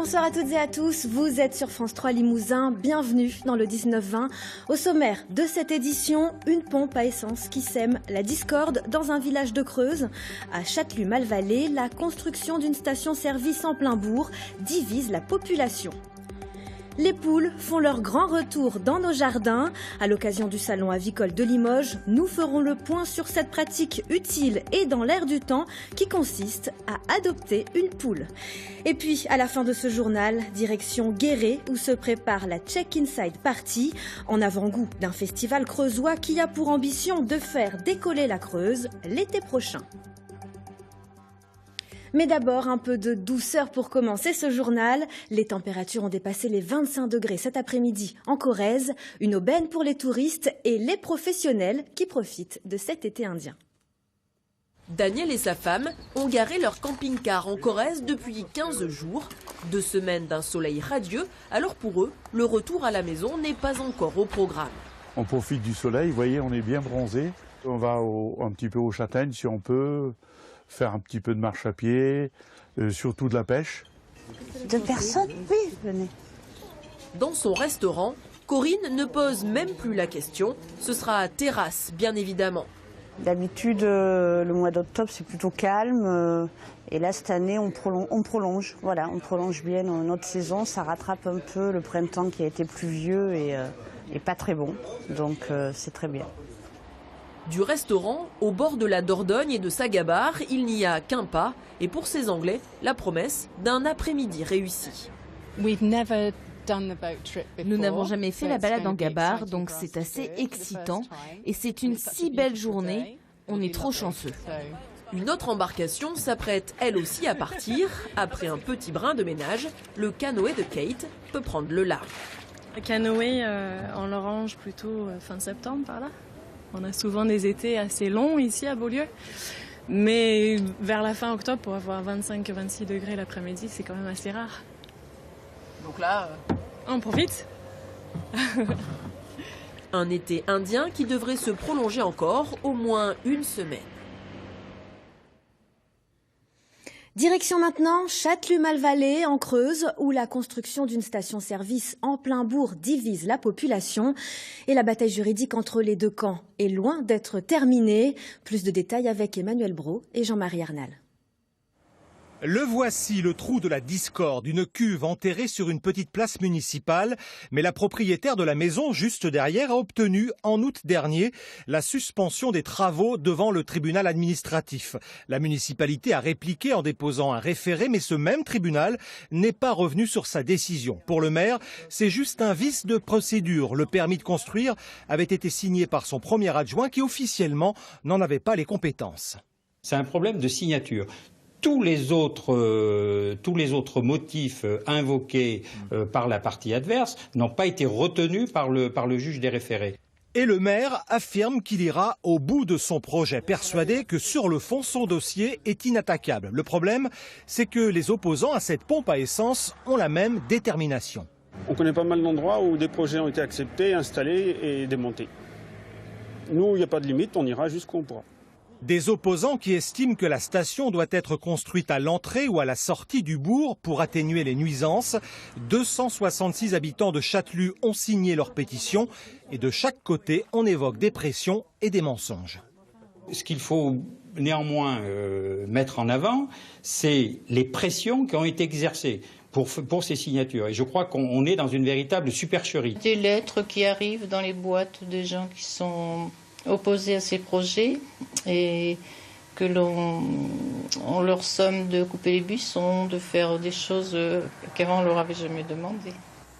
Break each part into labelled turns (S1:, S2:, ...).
S1: Bonsoir à toutes et à tous, vous êtes sur France 3 Limousin, bienvenue dans le 19-20. Au sommaire de cette édition, une pompe à essence qui sème la discorde dans un village de Creuse. À Châtelus-Malvalais, la construction d'une station-service en plein bourg divise la population. Les poules font leur grand retour dans nos jardins. À l'occasion du salon avicole de Limoges, nous ferons le point sur cette pratique utile et dans l'air du temps qui consiste à adopter une poule. Et puis, à la fin de ce journal, direction Guéret où se prépare la Check Inside Party, en avant-goût d'un festival creusois qui a pour ambition de faire décoller la Creuse l'été prochain. Mais d'abord, un peu de douceur pour commencer ce journal. Les températures ont dépassé les 25 degrés cet après-midi en Corrèze. Une aubaine pour les touristes et les professionnels qui profitent de cet été indien.
S2: Daniel et sa femme ont garé leur camping-car en Corrèze depuis 15 jours. 2 semaines d'un soleil radieux, alors pour eux, le retour à la maison n'est pas encore au programme.
S3: On profite du soleil, vous voyez, on est bien bronzé. On va un petit peu aux châtaignes si on peut. Faire un petit peu de marche à pied, surtout de la pêche.
S4: 2 personnes, oui, venez.
S2: Dans son restaurant, Corinne ne pose même plus la question. Ce sera à terrasse, bien évidemment.
S4: D'habitude, le mois d'octobre, c'est plutôt calme. Et là, cette année, on prolonge. Voilà, on prolonge bien notre saison. Ça rattrape un peu le printemps qui a été pluvieux et pas très bon. Donc, c'est très bien.
S2: Du restaurant, au bord de la Dordogne et de Sagabar, il n'y a qu'un pas. Et pour ces Anglais, la promesse d'un après-midi réussi.
S5: Nous n'avons jamais fait la balade en gabar, donc c'est assez excitant. Et c'est une si belle journée, on est trop chanceux.
S2: Une autre embarcation s'apprête elle aussi à partir. Après un petit brin de ménage, le canoë de Kate peut prendre le large.
S6: Le canoë, on le range plutôt fin septembre par là. On a souvent des étés assez longs ici à Beaulieu, mais vers la fin octobre, pour avoir 25-26 degrés l'après-midi, c'est quand même assez rare.
S2: Donc là,
S6: on profite.
S2: Un été indien qui devrait se prolonger encore au moins une semaine.
S1: Direction maintenant Châtelus-Malvalais en Creuse où la construction d'une station-service en plein bourg divise la population et la bataille juridique entre les deux camps est loin d'être terminée. Plus de détails avec Emmanuel Brault et Jean-Marie Arnal.
S7: Le voici, le trou de la discorde, une cuve enterrée sur une petite place municipale. Mais la propriétaire de la maison juste derrière a obtenu, en août dernier, la suspension des travaux devant le tribunal administratif. La municipalité a répliqué en déposant un référé, mais ce même tribunal n'est pas revenu sur sa décision. Pour le maire, c'est juste un vice de procédure. Le permis de construire avait été signé par son premier adjoint qui officiellement n'en avait pas les compétences.
S8: C'est un problème de signature. Tous les autres motifs invoqués par la partie adverse n'ont pas été retenus par le juge des référés.
S7: Et le maire affirme qu'il ira au bout de son projet, persuadé que sur le fond, son dossier est inattaquable. Le problème, c'est que les opposants à cette pompe à essence ont la même détermination.
S9: On connaît pas mal d'endroits où des projets ont été acceptés, installés et démontés. Nous, il n'y a pas de limite, on ira jusqu'où on pourra.
S7: Des opposants qui estiment que la station doit être construite à l'entrée ou à la sortie du bourg pour atténuer les nuisances. 266 habitants de Châtelus ont signé leur pétition et de chaque côté, on évoque des pressions et des mensonges.
S8: Ce qu'il faut néanmoins mettre en avant, c'est les pressions qui ont été exercées pour ces signatures. Et je crois qu'on est dans une véritable supercherie.
S10: Des lettres qui arrivent dans les boîtes des gens qui sont opposés à ces projets et que on leur somme de couper les buissons, de faire des choses qu'avant on leur avait jamais demandé.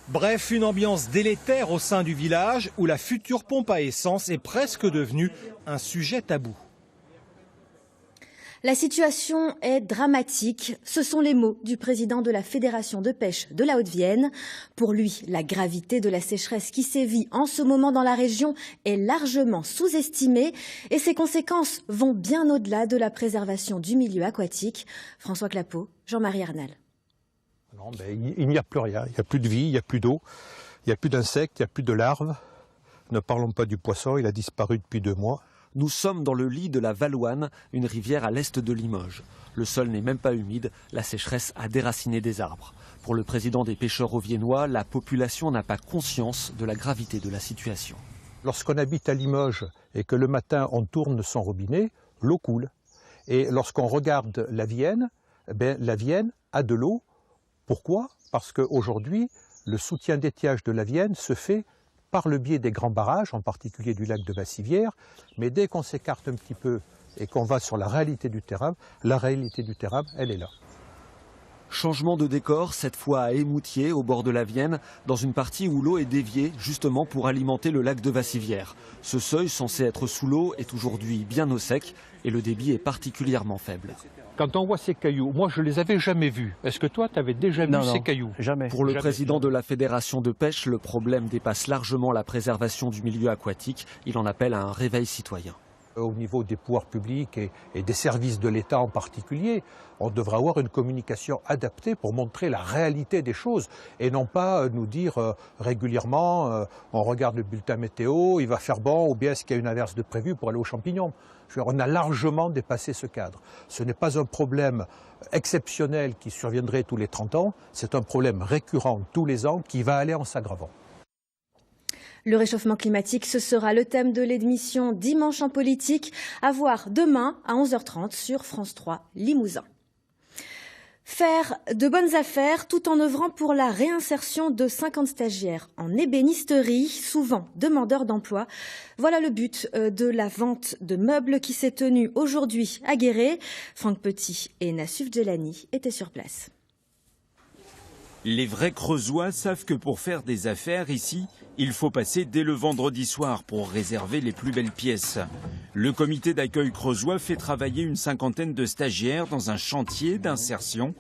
S7: Bref, une ambiance délétère au sein du village où la future pompe à essence est presque devenue un sujet tabou.
S1: La situation est dramatique. Ce sont les mots du président de la Fédération de pêche de la Haute-Vienne. Pour lui, la gravité de la sécheresse qui sévit en ce moment dans la région est largement sous-estimée et ses conséquences vont bien au-delà de la préservation du milieu aquatique. François Clapeau, Jean-Marie Arnal.
S11: Non, il n'y a plus rien. Il n'y a plus de vie, il n'y a plus d'eau, il n'y a plus d'insectes, il n'y a plus de larves. Ne parlons pas du poisson, il a disparu depuis 2 mois.
S12: Nous sommes dans le lit de la Valouane, une rivière à l'est de Limoges. Le sol n'est même pas humide, la sécheresse a déraciné des arbres. Pour le président des pêcheurs auviennois, la population n'a pas conscience de la gravité de la situation.
S11: Lorsqu'on habite à Limoges et que le matin on tourne son robinet, l'eau coule. Et lorsqu'on regarde la Vienne, la Vienne a de l'eau. Pourquoi? Parce qu'aujourd'hui, le soutien d'étiage de la Vienne se fait par le biais des grands barrages, en particulier du lac de Bassivière. Mais dès qu'on s'écarte un petit peu et qu'on va sur la réalité du terrain, elle est là.
S12: Changement de décor, cette fois à Émoutier, au bord de la Vienne, dans une partie où l'eau est déviée, justement pour alimenter le lac de Bassivière. Ce seuil, censé être sous l'eau, est aujourd'hui bien au sec et le débit est particulièrement faible.
S11: Quand on voit ces cailloux, moi je ne les avais jamais vus. Est-ce que toi tu avais déjà vu ces cailloux?
S12: Jamais. Pour le président de la Fédération de pêche, le problème dépasse largement la préservation du milieu aquatique. Il en appelle à un réveil citoyen.
S11: Au niveau des pouvoirs publics et des services de l'État en particulier, on devrait avoir une communication adaptée pour montrer la réalité des choses et non pas nous dire régulièrement on regarde le bulletin météo, il va faire bon ou bien est-ce qu'il y a une averse de prévu pour aller aux champignons. On a largement dépassé ce cadre. Ce n'est pas un problème exceptionnel qui surviendrait tous les 30 ans, c'est un problème récurrent tous les ans qui va aller en s'aggravant.
S1: Le réchauffement climatique, ce sera le thème de l'émission Dimanche en politique, à voir demain à 11h30 sur France 3 Limousin. Faire de bonnes affaires tout en œuvrant pour la réinsertion de 50 stagiaires en ébénisterie, souvent demandeurs d'emploi. Voilà le but de la vente de meubles qui s'est tenue aujourd'hui à Guéret. Franck Petit et Nassuf Djelani étaient sur place.
S13: Les vrais Creusois savent que pour faire des affaires ici, il faut passer dès le vendredi soir pour réserver les plus belles pièces. Le comité d'accueil creusois fait travailler une cinquantaine de stagiaires dans un chantier d'insertion,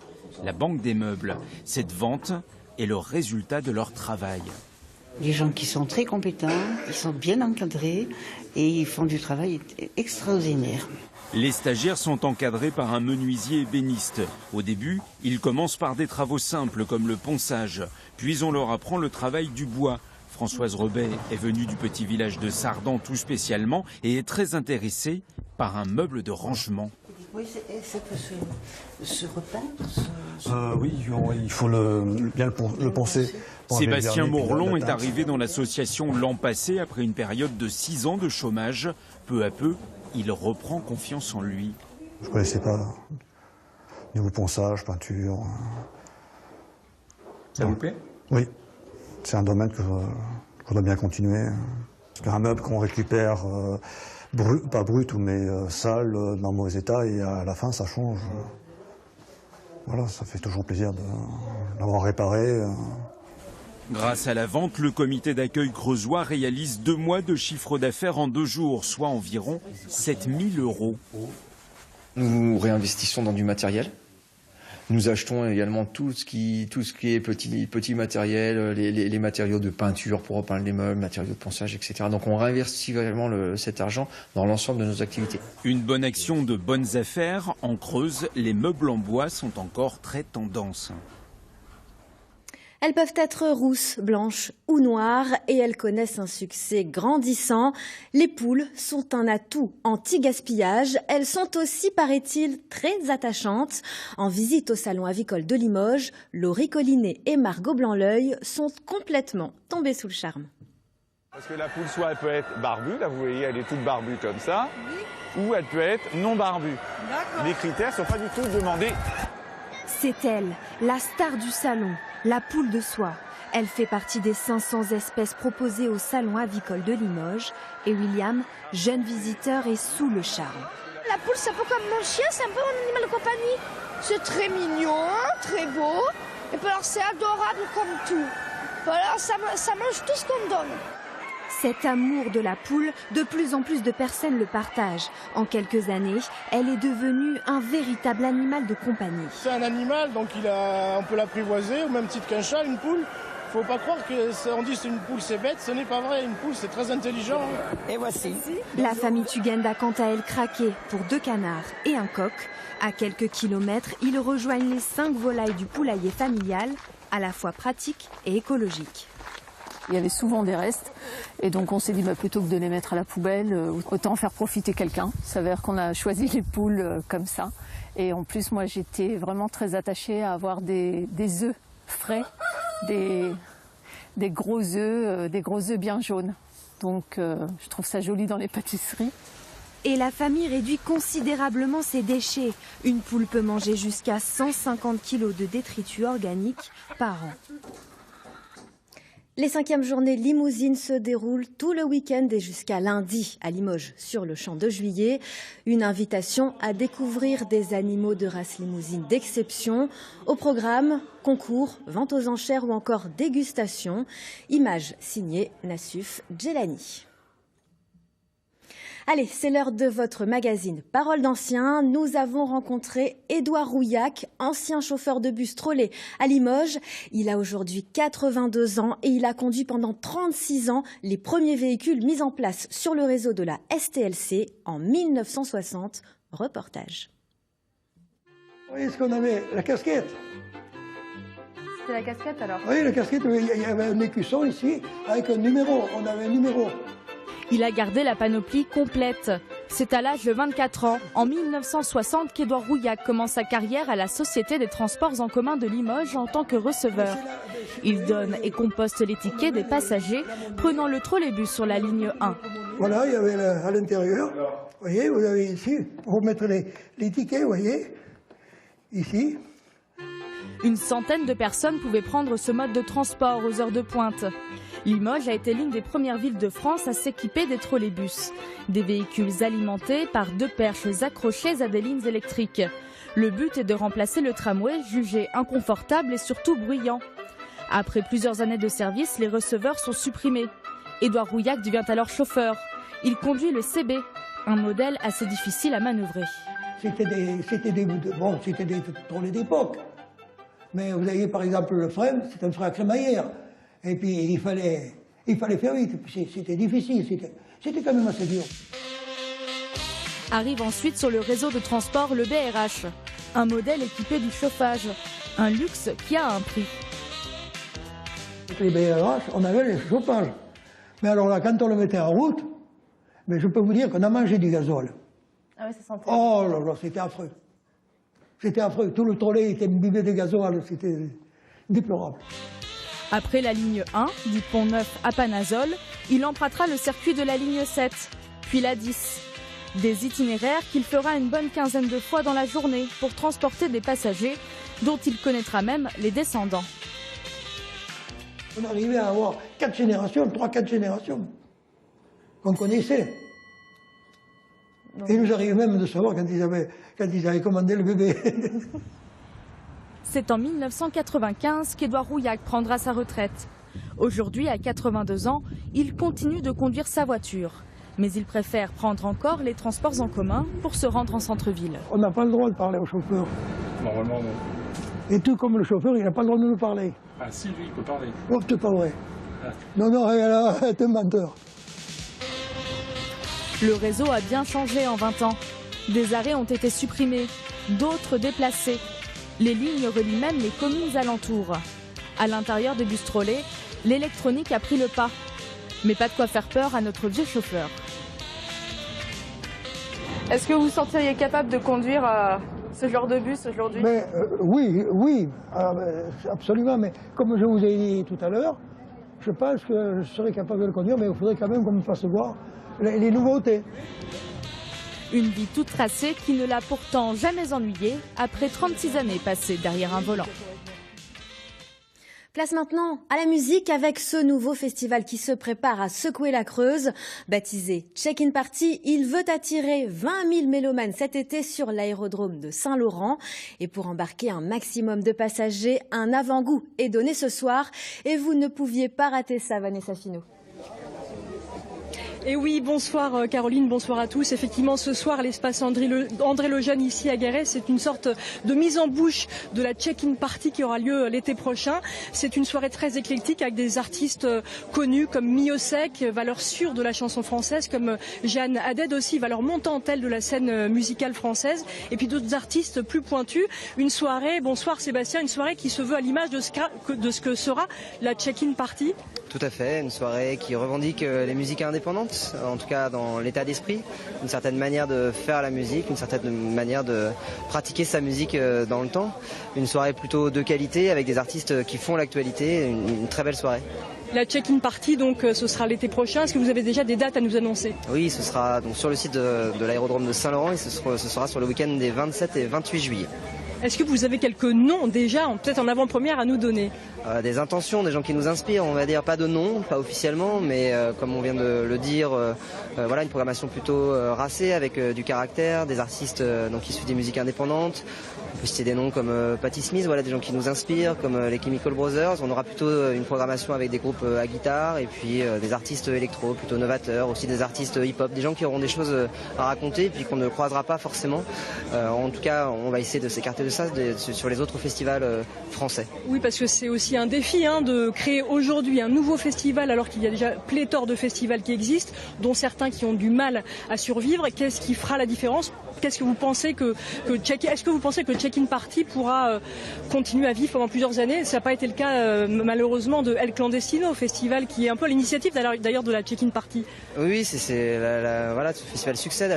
S13: la Banque des Meubles. Cette vente est le résultat de leur travail.
S14: Des gens qui sont très compétents, ils sont bien encadrés et ils font du travail extraordinaire.
S13: Les stagiaires sont encadrés par un menuisier ébéniste. Au début, ils commencent par des travaux simples comme le ponçage. Puis on leur apprend le travail du bois. Françoise Rebet est venue du petit village de Sardan tout spécialement et est très intéressée par un meuble de rangement.
S14: Oui, ça peut se repeindre
S15: Oui, il faut bien le poncer.
S13: Sébastien Mourlon est arrivé dans l'association l'an passé après une période de 6 ans de chômage. Peu à peu, il reprend confiance en lui.
S15: Je ne connaissais pas niveau ponçage, peinture.
S16: Ça vous plaît?
S15: Oui, c'est un domaine que je voudrais bien continuer. Parce qu'un meuble qu'on récupère, pas brut, mais sale, dans mauvais état, et à la fin ça change. Voilà, ça fait toujours plaisir d'avoir réparé.
S13: Grâce à la vente, le comité d'accueil creusois réalise 2 mois de chiffre d'affaires en 2 jours, soit environ 7 000 €.
S16: Nous réinvestissons dans du matériel. Nous achetons également tout ce qui est petit matériel, les matériaux de peinture pour repeindre les meubles, matériaux de ponçage, etc. Donc on réinvestit vraiment cet argent dans l'ensemble de nos activités.
S13: Une bonne action de bonnes affaires. En Creuse, les meubles en bois sont encore très tendance.
S1: Elles peuvent être rousses, blanches ou noires et elles connaissent un succès grandissant. Les poules sont un atout anti-gaspillage. Elles sont aussi, paraît-il, très attachantes. En visite au salon avicole de Limoges, Laurie Collinet et Margot Blanc-l'Œil sont complètement tombées sous le charme.
S17: Parce que la poule, soit elle peut être barbue, là vous voyez, elle est toute barbue comme ça, ou elle peut être non barbue. Les critères ne sont pas du tout demandés.
S18: C'est elle, la star du salon, la poule de soie. Elle fait partie des 500 espèces proposées au salon avicole de Limoges. Et William, jeune visiteur, est sous le charme.
S19: La poule, c'est un peu comme mon chien, c'est un peu mon animal de compagnie. C'est très mignon, très beau. Et puis alors c'est adorable comme tout. Voilà, ça mange tout ce qu'on donne.
S18: Cet amour de la poule, de plus en plus de personnes le partagent. En quelques années, elle est devenue un véritable animal de compagnie.
S20: C'est un animal, donc on peut l'apprivoiser au même titre qu'un chat, une poule. Faut pas croire qu'on dit c'est une poule, c'est bête, ce n'est pas vrai. Une poule, c'est très intelligent.
S18: Et voici. La famille Tugend a quant à elle craqué pour 2 canards et un coq. À quelques kilomètres, ils rejoignent les 5 volailles du poulailler familial, à la fois pratique et écologique.
S21: Il y avait souvent des restes et donc on s'est dit plutôt que de les mettre à la poubelle, autant faire profiter quelqu'un. Il s'avère qu'on a choisi les poules comme ça. Et en plus, moi, j'étais vraiment très attachée à avoir des œufs frais, des gros œufs bien jaunes. Donc je trouve ça joli dans les pâtisseries.
S18: Et la famille réduit considérablement ses déchets. Une poule peut manger jusqu'à 150 kg de détritus organiques par an.
S1: Les 5e journées limousines se déroulent tout le week-end et jusqu'à lundi à Limoges, sur le Champ de Juillet. Une invitation à découvrir des animaux de race limousine d'exception. Au programme, concours, vente aux enchères ou encore dégustation. Image signée Nassuf Djelani. Allez, c'est l'heure de votre magazine Parole d'ancien. Nous avons rencontré Édouard Rouillac, ancien chauffeur de bus trolley à Limoges. Il a aujourd'hui 82 ans et il a conduit pendant 36 ans les premiers véhicules mis en place sur le réseau de la STLC en 1960. Reportage.
S22: Vous voyez ce qu'on avait, la casquette.
S23: C'était la casquette alors?
S22: Oui, la casquette, il y avait un écusson ici avec un numéro, on avait un numéro.
S23: Il a gardé la panoplie complète. C'est à l'âge de 24 ans, en 1960, qu'Édouard Rouillac commence sa carrière à la Société des transports en commun de Limoges en tant que receveur. Il donne et composte les tickets des passagers prenant le trolleybus sur la ligne 1.
S22: Voilà, il y avait à l'intérieur, vous voyez, vous avez ici, pour mettre les tickets, vous voyez, ici.
S23: Une centaine de personnes pouvaient prendre ce mode de transport aux heures de pointe. Limoges a été l'une des premières villes de France à s'équiper des trolleybus. Des véhicules alimentés par 2 perches accrochées à des lignes électriques. Le but est de remplacer le tramway, jugé inconfortable et surtout bruyant. Après plusieurs années de service, les receveurs sont supprimés. Édouard Rouillac devient alors chauffeur. Il conduit le CB, un modèle assez difficile à manœuvrer.
S22: C'était des trolley d'époque. Mais vous avez par exemple le frein, c'est un frein à crémaillère. Et puis il fallait faire vite, c'était difficile, c'était quand même assez dur.
S23: Arrive ensuite sur le réseau de transport le BRH, un modèle équipé du chauffage, un luxe qui a un prix.
S22: Avec les BRH, on avait le chauffage. Mais alors là, quand on le mettait en route, mais je peux vous dire qu'on a mangé du gazole.
S23: Ah oui, ça sentait.
S22: Oh là là, c'était affreux. C'était affreux, tout le trolley était imbibé de gazole, c'était déplorable.
S23: Après la ligne 1, du Pont Neuf à Panazol, il empruntera le circuit de la ligne 7, puis la 10. Des itinéraires qu'il fera une bonne quinzaine de fois dans la journée pour transporter des passagers, dont il connaîtra même les descendants.
S22: On arrivait à avoir 4 générations, 3-4 générations, qu'on connaissait. Et il nous arrivait même de savoir quand ils avaient commandé le bébé.
S23: C'est en 1995 qu'Édouard Rouillac prendra sa retraite. Aujourd'hui, à 82 ans, il continue de conduire sa voiture. Mais il préfère prendre encore les transports en commun pour se rendre en centre-ville.
S22: On n'a pas le droit de parler au chauffeur.
S17: Normalement, non.
S22: Et tout comme le chauffeur, il n'a pas le droit de nous parler.
S17: Ah si, lui, il peut parler.
S22: Oh, c'est pas vrai. Ah. Non, t'es un menteur.
S23: Le réseau a bien changé en 20 ans. Des arrêts ont été supprimés, d'autres déplacés. Les lignes relient même les communes alentours. À l'intérieur des bus trolley, l'électronique a pris le pas. Mais pas de quoi faire peur à notre vieux chauffeur. Est-ce que vous vous sentiriez capable de conduire ce genre de bus aujourd'hui?
S22: Oui, absolument. Mais comme je vous ai dit tout à l'heure, je pense que je serais capable de le conduire, mais il faudrait quand même qu'on me fasse voir les nouveautés.
S23: Une vie toute tracée qui ne l'a pourtant jamais ennuyée après 36 années passées derrière un volant.
S1: Place maintenant à la musique avec ce nouveau festival qui se prépare à secouer la Creuse. Baptisé Check-in Party, il veut attirer 20 000 mélomanes cet été sur l'aérodrome de Saint-Laurent. Et pour embarquer un maximum de passagers, un avant-goût est donné ce soir. Et vous ne pouviez pas rater ça, Vanessa Finot.
S3: Et oui, bonsoir Caroline, bonsoir à tous. Effectivement, ce soir, l'espace André Lejeune ici à Guéret, c'est une sorte de mise en bouche de la check-in party qui aura lieu l'été prochain. C'est une soirée très éclectique avec des artistes connus comme Miosek, valeur sûre de la chanson française, comme Jeanne Haddad aussi, valeur montante-telle de la scène musicale française, et puis d'autres artistes plus pointus. Une soirée, bonsoir Sébastien, une soirée qui se veut à l'image de ce que sera la check-in party.
S4: Tout à fait, une soirée qui revendique les musiques indépendantes, en tout cas dans l'état d'esprit, une certaine manière de faire la musique, une certaine manière de pratiquer sa musique dans le temps. Une soirée plutôt de qualité avec des artistes qui font l'actualité, une très belle soirée.
S3: La check-in party, donc, ce sera l'été prochain. Est-ce que vous avez déjà des dates à nous annoncer?
S4: Oui, ce sera donc sur le site de l'aérodrome de Saint-Laurent et ce sera sur le week-end des 27 et 28 juillet.
S3: Est-ce que vous avez quelques noms déjà, peut-être en avant-première, à nous donner?
S4: Des intentions, des gens qui nous inspirent, on va dire, pas de nom, pas officiellement, mais comme on vient de le dire, voilà, une programmation plutôt racée avec du caractère, des artistes donc issus des musiques indépendantes. On peut citer des noms comme Patti Smith, voilà, des gens qui nous inspirent, comme les Chemical Brothers. On aura plutôt une programmation avec des groupes à guitare et puis des artistes électro, plutôt novateurs, aussi des artistes hip-hop, des gens qui auront des choses à raconter et puis qu'on ne croisera pas forcément. En tout cas, on va essayer de s'écarter de ça sur les autres festivals français.
S3: Oui, parce que c'est aussi un défi de créer aujourd'hui un nouveau festival alors qu'il y a déjà pléthore de festivals qui existent, dont certains qui ont du mal à survivre. Qu'est-ce qui fera la différence? Qu'est-ce que vous pensez est-ce que vous pensez que Check-in Party pourra continuer à vivre pendant plusieurs années? Ça n'a pas été le cas malheureusement de El Clandestino, festival qui est un peu l'initiative d'ailleurs de la Check-in Party.
S4: Oui, voilà, ce festival succède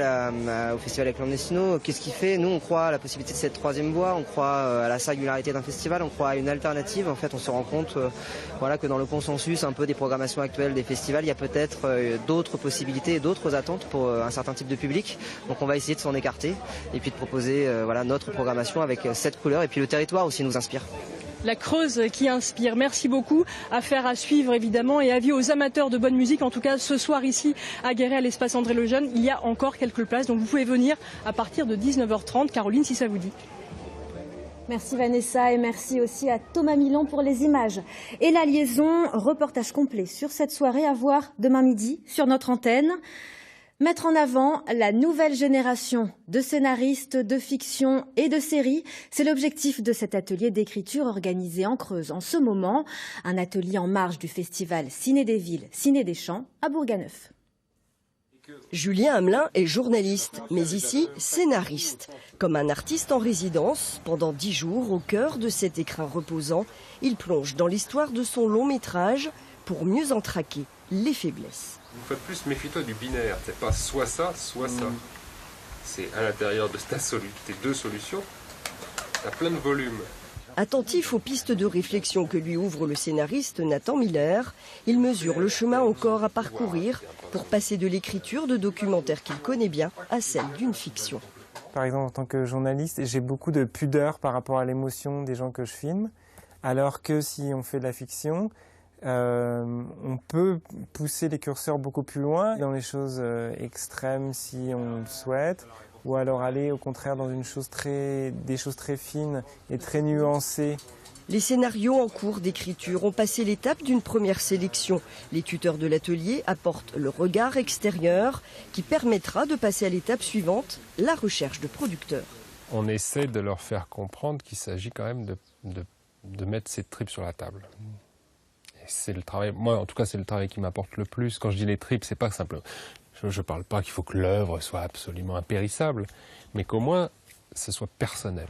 S4: au festival El Clandestino. Qu'est-ce qu'il fait? Nous, on croit à la possibilité de cette troisième voie, on croit à la singularité d'un festival, on croit à une alternative. En fait, on se rend compte voilà, que dans le consensus un peu des programmations actuelles des festivals, il y a peut-être d'autres possibilités et d'autres attentes pour un certain type de public. Donc on va essayer de s'en écarter et puis de proposer voilà, notre programmation avec cette couleur. Et puis le territoire aussi nous inspire.
S3: La Creuse qui inspire. Merci beaucoup. Affaire à suivre évidemment et avis aux amateurs de bonne musique. En tout cas, ce soir ici à Guéret, à l'espace André Lejeune, il y a encore quelques places. Donc vous pouvez venir à partir de 19h30. Caroline, si ça vous dit.
S1: Merci Vanessa et merci aussi à Thomas Milan pour les images. Et la liaison, reportage complet sur cette soirée à voir demain midi sur notre antenne. Mettre en avant la nouvelle génération de scénaristes de fiction et de séries, c'est l'objectif de cet atelier d'écriture organisé en Creuse en ce moment. Un atelier en marge du festival Ciné des Villes, Ciné des Champs à Bourganeuf.
S5: Julien Hamelin est journaliste, mais ici scénariste. Comme un artiste en résidence, pendant 10 jours, au cœur de cet écrin reposant, il plonge dans l'histoire de son long métrage pour mieux en traquer les faiblesses.
S24: Une fois de plus, méfie-toi du binaire. C'est pas soit ça, soit ça. C'est à l'intérieur de tes deux solutions, t'as plein de volumes.
S5: Attentif aux pistes de réflexion que lui ouvre le scénariste Nathan Miller, il mesure le chemin encore à parcourir pour passer de l'écriture de documentaires qu'il connaît bien à celle d'une fiction.
S25: Par exemple, en tant que journaliste, j'ai beaucoup de pudeur par rapport à l'émotion des gens que je filme, alors que si on fait de la fiction, on peut pousser les curseurs beaucoup plus loin dans les choses extrêmes si on le souhaite, ou alors aller au contraire dans des choses très fines et très nuancées.
S5: Les scénarios en cours d'écriture ont passé l'étape d'une première sélection. Les tuteurs de l'atelier apportent le regard extérieur qui permettra de passer à l'étape suivante, la recherche de producteurs.
S24: On essaie de leur faire comprendre qu'il s'agit quand même de mettre ses tripes sur la table. C'est le travail, moi en tout cas c'est le travail qui m'apporte le plus. Quand je dis les tripes, c'est pas simple. Je ne parle pas qu'il faut que l'œuvre soit absolument impérissable, mais qu'au moins ce soit personnel.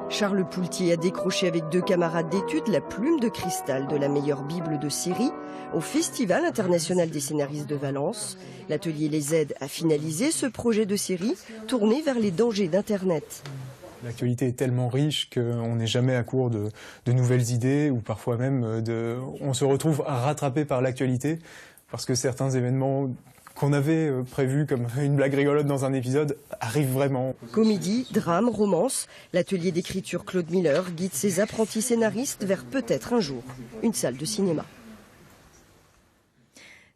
S5: Charles Poultier a décroché avec 2 camarades d'études la plume de cristal de la meilleure bible de série au Festival international des scénaristes de Valence. L'atelier les aide à finaliser ce projet de série tourné vers les dangers d'Internet.
S26: L'actualité est tellement riche qu'on n'est jamais à court de nouvelles idées ou parfois même on se retrouve rattrapé par l'actualité parce que certains événements qu'on avait prévus comme une blague rigolote dans un épisode arrivent vraiment.
S5: Comédie, drame, romance, l'atelier d'écriture Claude Miller guide ses apprentis scénaristes vers peut-être un jour une salle de cinéma.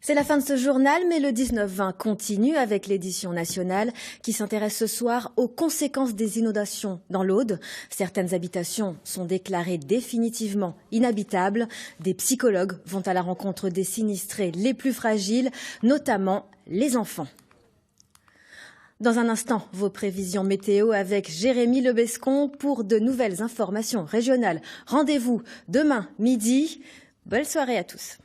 S1: C'est la fin de ce journal, mais le 19-20 continue avec l'édition nationale qui s'intéresse ce soir aux conséquences des inondations dans l'Aude. Certaines habitations sont déclarées définitivement inhabitables. Des psychologues vont à la rencontre des sinistrés les plus fragiles, notamment les enfants. Dans un instant, vos prévisions météo avec Jérémy Lebescon pour de nouvelles informations régionales. Rendez-vous demain midi. Belle soirée à tous.